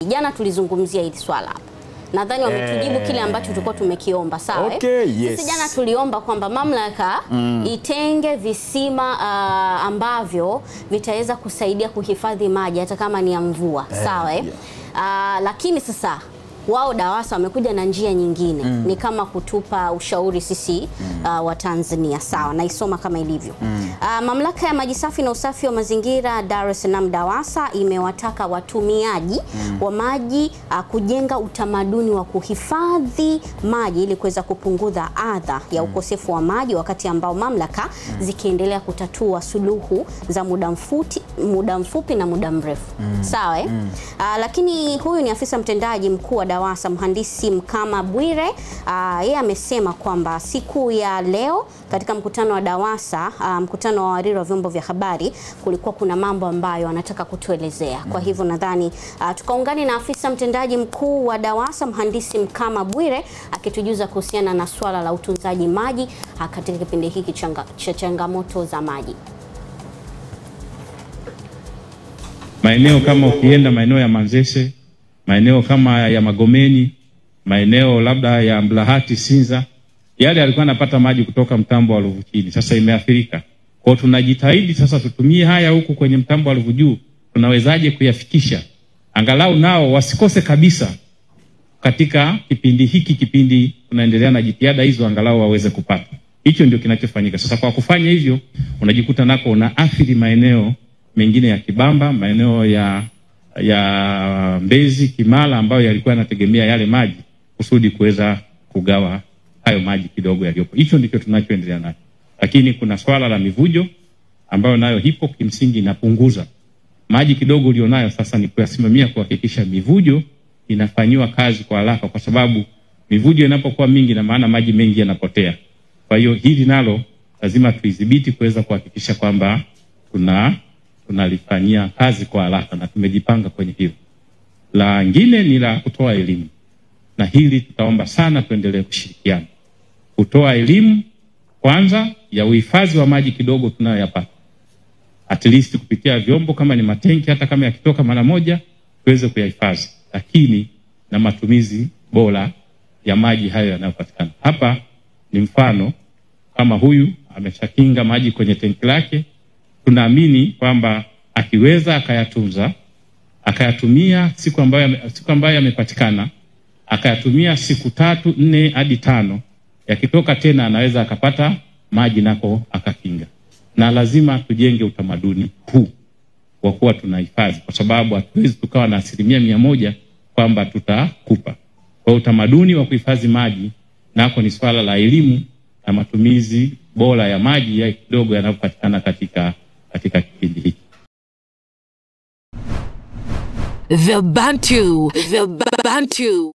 Jana tulizungumzia hili swala hapa. Nadhani wametujibu kile ambacho tulikuwa tumekiomba, sawa? Okay, yes. Sisi jana tuliomba kwamba mamlaka itenge visima ambavyo vitaweza kusaidia kuhifadhi maji hata kama ni ya mvua, sawa? Lakini sasa wao DAWASA wamekuja na njia nyingine, ni kama kutupa ushauri sisi wa Tanzania, sawa? Naisoma kama ilivyo. Mamlaka ya maji safi na usafi wa mazingira Dar es Salaam DAWASA imewataka watumiaji wa maji kujenga utamaduni wa kuhifadhi maji ili kuweza kupunguza adha ya ukosefu wa maji, wakati ambao mamlaka zikiendelea kutatua suluhu za muda mfupi na muda mrefu. Sawa? Lakini huyu ni afisa mtendaji mkuu wa DAWASA Mhandisi Mkama Bwire. Yeye amesema kwamba siku ya leo katika mkutano wa DAWASA, mkutano wa wariri wa vyombo vya habari, kulikuwa kuna mambo ambayo anataka kutuelezea. Kwa hivyo nadhani tukaungane na afisa mtendaji mkuu wa DAWASA Mhandisi Mkama Bwire akitujuza kuhusiana na swala la utunzaji maji katika kipindi hiki cha changamoto za maji. Maeneo kama ukienda maeneo ya Manzese, maeneo kama ya Magomeni, maeneo labda ya Mblahati, Sinza, yale alikuwa anapata maji kutoka mtambo wa Ruvu Chini, sasa imeathirika. Kwa hiyo tunajitahidi sasa tutumie haya huku kwenye mtambo wa Ruvu Juu, tunawezaje kuyafikisha angalau nao wasikose kabisa katika kipindi hiki, kipindi tunaendelea na jitihada hizo, angalau waweze kupata. Hicho ndio kinachofanyika. Sasa kwa kufanya hivyo unajikuta nako unaathiri maeneo mengine ya Kibamba, maeneo ya Mbezi, Kimala, ambayo yalikuwa yanategemea yale maji kusudi kuweza kugawa hayo maji kidogo yaliyopo. Hicho ndicho tunachoendelea nacho. Lakini kuna swala la mivujo ambayo nayo hipo, kimsingi inapunguza maji kidogo ulionayo. Sasa ni kuyasimamia, kuhakikisha mivujo inafanywa kazi kwa haraka, kwa sababu mivujo inapokuwa mingi na maana maji mengi yanapotea. Kwa hiyo hili nalo lazima tuidhibiti kuweza kuhakikisha kwamba tunalifanyia kazi kwa haraka, na tumejipanga kwenye hilo. La ngine ni la kutoa elimu, na hili tutaomba sana tuendelee kushirikiana kutoa elimu kwanza ya uhifadhi wa maji kidogo tunayoyapata, at least kupitia vyombo kama ni matenki, hata kama yakitoka mara moja tuweze kuyahifadhi, lakini na matumizi bora ya maji hayo yanayopatikana. Hapa ni mfano kama huyu ameshakinga maji kwenye tenki lake, tunaamini kwamba akiweza akayatunza, akayatumia siku ambayo yamepatikana, akayatumia siku 3, 4 hadi 5, yakitoka tena anaweza akapata maji nako akakinga. Na lazima tujenge utamaduni huu wa kuwa tunahifadhi, kwa sababu hatuwezi tukawa na 100% kwamba tutakupa. Kwa utamaduni wa kuhifadhi maji nako ni swala la elimu na matumizi bora ya maji ya kidogo yanayopatikana katika kipindi hiki. The Bantu.